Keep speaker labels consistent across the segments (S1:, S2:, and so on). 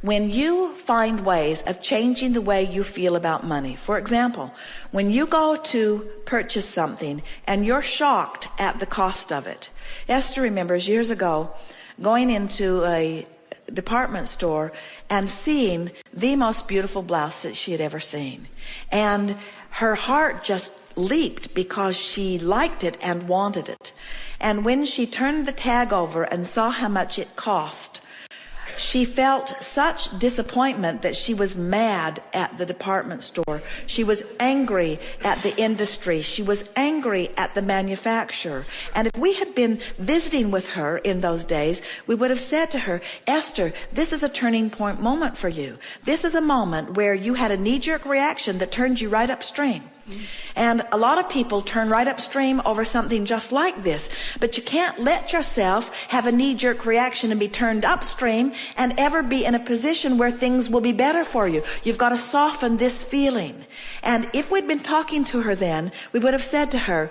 S1: When you find ways of changing the way you feel about money, for example, when you go to purchase something and you're shocked at the cost of it. Esther remembers years ago going into a department store and seeing the most beautiful blouse that she had ever seen. And her heart just leaped because she liked it and wanted it. And when she turned the tag over and saw how much it cost, she felt such disappointment that she was mad at the department store. She was angry at the industry. She was angry at the manufacturer. And if we had been visiting with her in those days, we would have said to her, Esther, this is a turning point moment for you. This is a moment where you had a knee-jerk reaction that turned you right upstream. And a lot of people turn right upstream over something just like this. But you can't let yourself have a knee-jerk reaction and be turned upstream and ever be in a position where things will be better for you. You've got to soften this feeling. And if we'd been talking to her then, we would have said to her,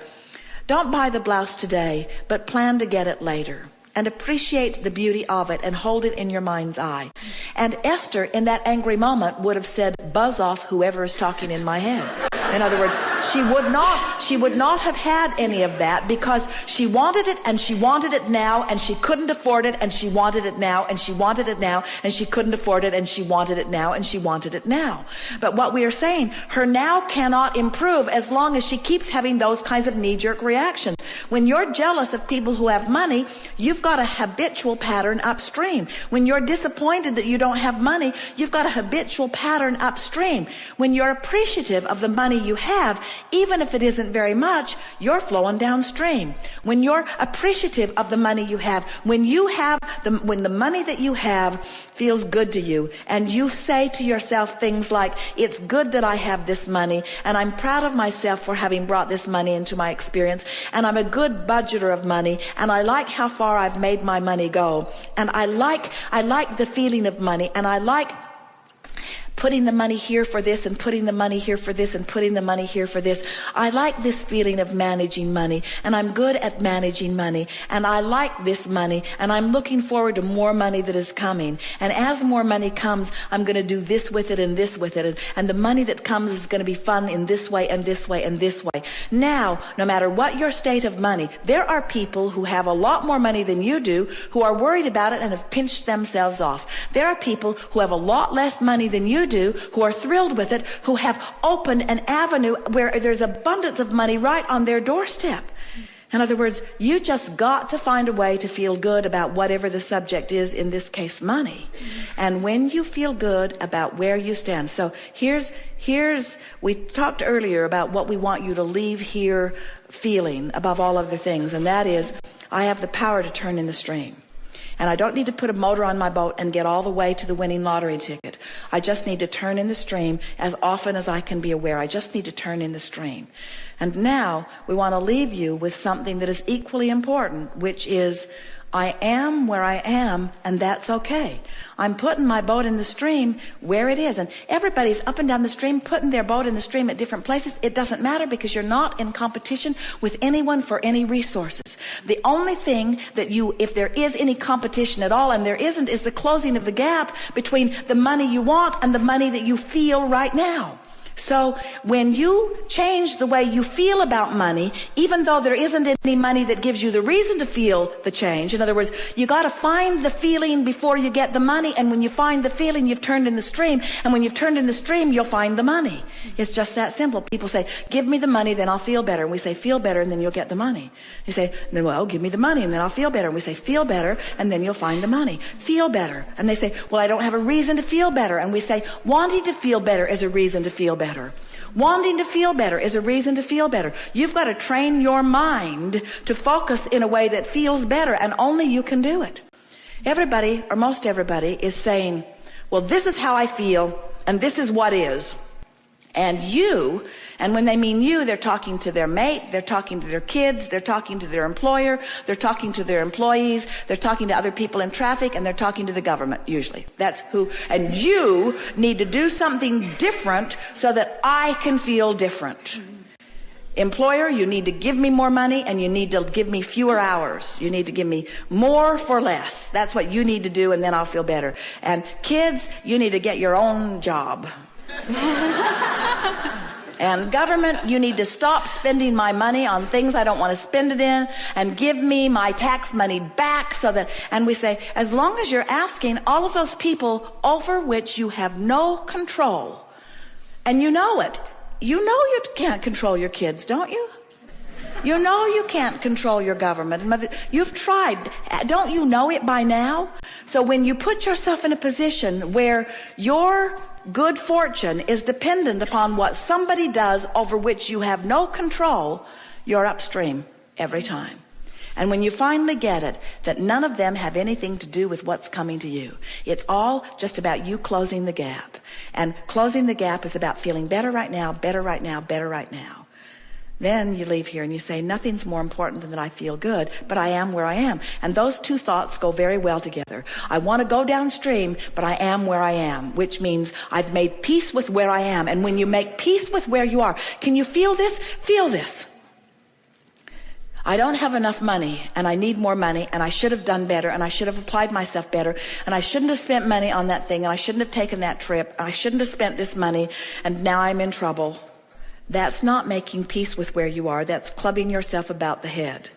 S1: don't buy the blouse today, but plan to get it later. And appreciate the beauty of it and hold it in your mind's eye. And Esther, in that angry moment, would have said, buzz off whoever is talking in my head. In other words, she would not have had any of that because she wanted it and she wanted it now and she couldn't afford it and she wanted it now and she wanted it now and she couldn't afford it and she wanted it now and she wanted it now. But what we are saying, her now cannot improve as long as she keeps having those kinds of knee-jerk reactions. When you're jealous of people who have money, you've got a habitual pattern upstream. When you're disappointed that you don't have money, you've got a habitual pattern upstream. When you're appreciative of the money you have, even if it isn't very much, you're flowing downstream. When you're appreciative of the money you have, when the money that you have feels good to you, and you say to yourself things like, it's good that I have this money, and I'm proud of myself for having brought this money into my experience, and I'm a good budgeter of money, and I like how far I've made my money go, and I like the feeling of money, and I like putting the money here for this and putting the money here for this and putting the money here for this. I like this feeling of managing money, and I'm good at managing money, and I like this money, and I'm looking forward to more money that is coming. And as more money comes, I'm going to do this with it and this with it, and the money that comes is going to be fun in this way and this way and this way. Now, no matter what your state of money, there are people who have a lot more money than you do who are worried about it and have pinched themselves off. There are people who have a lot less money than you do, who are thrilled with it, who have opened an avenue where there's abundance of money right on their doorstep. In other words, you just got to find a way to feel good about whatever the subject is, in this case, money. And when you feel good about where you stand. So here's we talked earlier about what we want you to leave here feeling above all other things, and that is, I have the power to turn in the stream. And I don't need to put a motor on my boat and get all the way to the winning lottery ticket. I just need to turn in the stream as often as I can be aware. I just need to turn in the stream. And now we want to leave you with something that is equally important, which is, I am where I am, and that's okay. I'm putting my boat in the stream where it is. And everybody's up and down the stream, putting their boat in the stream at different places. It doesn't matter, because you're not in competition with anyone for any resources. The only thing that if there is any competition at all, and there isn't, is the closing of the gap between the money you want and the money that you feel right now. So when you change the way you feel about money, even though there isn't any money that gives you the reason to feel the change, in other words, you got to find the feeling before you get the money, and when you find the feeling, you've turned in the stream, and when you've turned in the stream, you'll find the money. It's just that simple. People say, give me the money, then I'll feel better. And we say, feel better, and then you'll get the money. They say, no, well, give me the money, and then I'll feel better. And we say, feel better, and then you'll find the money. Feel better. And they say, well, I don't have a reason to feel better. And we say, wanting to feel better is a reason to feel better. Wanting to feel better is a reason to feel better. You've got to train your mind to focus in a way that feels better, and only you can do it. Everybody, or most everybody, is saying, well, this is how I feel, and this is what is. And when they mean you, they're talking to their mate, they're talking to their kids, they're talking to their employer, they're talking to their employees, they're talking to other people in traffic, and they're talking to the government, usually. That's who. And you need to do something different so that I can feel different. Employer, you need to give me more money and you need to give me fewer hours. You need to give me more for less. That's what you need to do, and then I'll feel better. And kids, you need to get your own job. And government, you need to stop spending my money on things I don't want to spend it in and give me my tax money back so that, and we say, as long as you're asking all of those people over which you have no control, and you know it, you know you can't control your kids, don't you? You know you can't control your government. You've tried. Don't you know it by now? So when you put yourself in a position where your good fortune is dependent upon what somebody does over which you have no control, you're upstream every time. And when you finally get it, that none of them have anything to do with what's coming to you. It's all just about you closing the gap. And closing the gap is about feeling better right now, better right now, better right now. Then you leave here and you say, nothing's more important than that I feel good, but I am where I am. And those two thoughts go very well together. I want to go downstream, but I am where I am, which means I've made peace with where I am. And when you make peace with where you are, can you feel this? Feel this. I don't have enough money, and I need more money, and I should have done better, and I should have applied myself better, and I shouldn't have spent money on that thing, and I shouldn't have taken that trip, and I shouldn't have spent this money, and now I'm in trouble. That's not making peace with where you are. That's clubbing yourself about the head.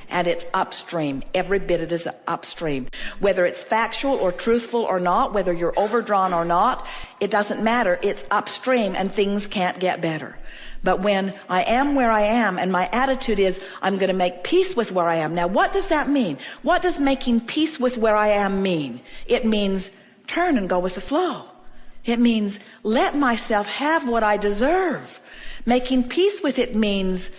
S1: And it's upstream. Every bit it is upstream. Whether it's factual or truthful or not, whether you're overdrawn or not, it doesn't matter. It's upstream, and things can't get better. But when I am where I am and my attitude is I'm going to make peace with where I am. Now, what does that mean? What does making peace with where I am mean? It means turn and go with the flow. It means let myself have what I deserve. Making peace with it means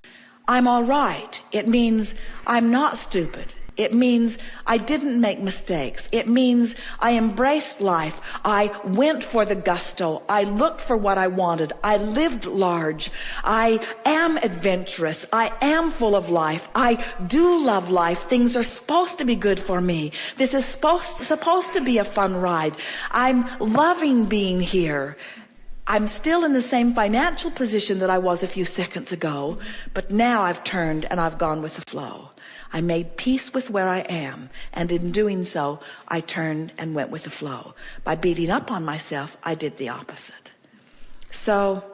S1: I'm all right. It means I'm not stupid. It means I didn't make mistakes. It means I embraced life. I went for the gusto. I looked for what I wanted. I lived large. I am adventurous. I am full of life. I do love life. Things are supposed to be good for me. This is supposed to be a fun ride. I'm loving being here. I'm still in the same financial position that I was a few seconds ago, but now I've turned and I've gone with the flow. I made peace with where I am, and in doing so, I turned and went with the flow. By beating up on myself, I did the opposite. So,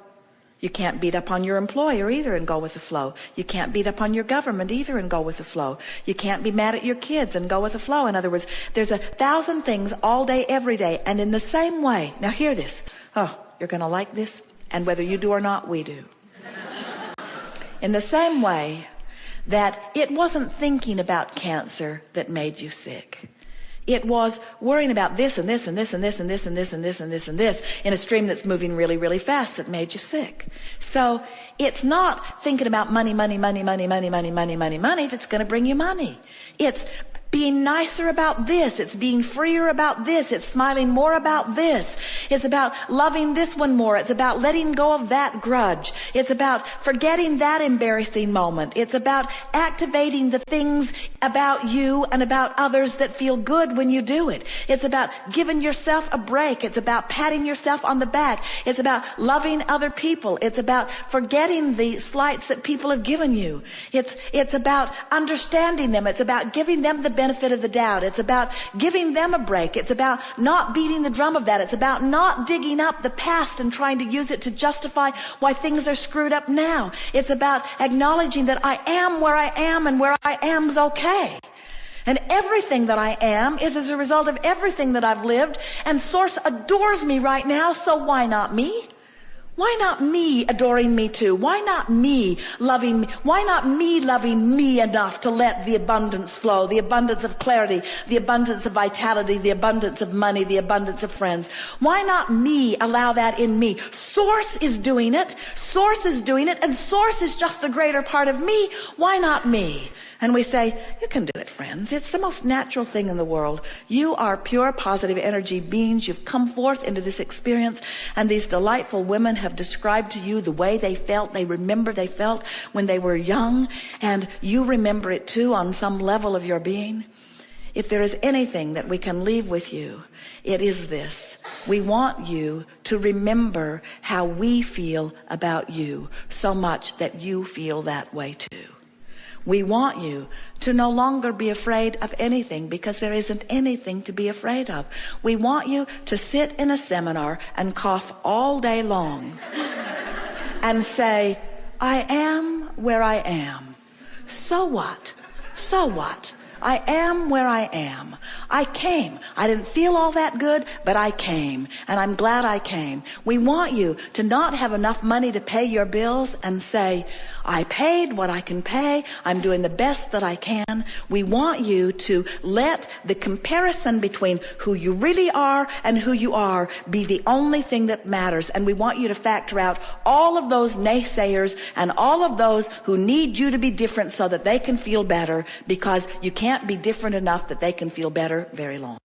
S1: you can't beat up on your employer either and go with the flow. You can't beat up on your government either and go with the flow. You can't be mad at your kids and go with the flow. In other words, there's 1,000 things all day, every day, and in the same way. Now hear this. Oh, you're going to like this, and whether you do or not, we do. In the same way that it wasn't thinking about cancer that made you sick. It was worrying about this and this and this and this and this and this and this and this and this in a stream that's moving really, really fast that made you sick. So it's not thinking about money that's going to bring you money. It's being nicer about this. It's being freer about this. It's smiling more about this. It's about loving this one more. It's about letting go of that grudge. It's about forgetting that embarrassing moment. It's about activating the things about you and about others that feel good when you do it. It's about giving yourself a break. It's about patting yourself on the back. It's about loving other people. It's about forgetting the slights that people have given you. It's about understanding them. It's about giving them the benefit of the doubt. It's about giving them a break. It's about not beating the drum of that. It's about not digging up the past and trying to use it to justify why things are screwed up now. It's about acknowledging that I am where I am, and where I am's okay. And everything that I am is as a result of everything that I've lived, and Source adores me right now, so why not me? Why not me adoring me too? Why not me loving me? Why not me loving me enough to let the abundance flow, the abundance of clarity, the abundance of vitality, the abundance of money, the abundance of friends? Why not me allow that in me? Source is doing it. Source is doing it, and Source is just the greater part of me. Why not me? And we say, you can do it, friends. It's the most natural thing in the world. You are pure positive energy beings. You've come forth into this experience, and these delightful women have described to you the way they felt. They remember they felt when they were young, and you remember it too on some level of your being. if there is anything that we can leave with you, it is this. We want you to remember how we feel about you so much that you feel that way too. We want you to no longer be afraid of anything, because there isn't anything to be afraid of. We want you to sit in a seminar and cough all day long and say, I am where I am. So what? So what? I am where I am. I came. I didn't feel all that good, but I came, and I'm glad I came. We want you to not have enough money to pay your bills and say, I paid what I can pay. I'm doing the best that I can. We want you to let the comparison between who you really are and who you are be the only thing that matters. And we want you to factor out all of those naysayers and all of those who need you to be different so that they can feel better, because you can't be different enough that they can feel better very long.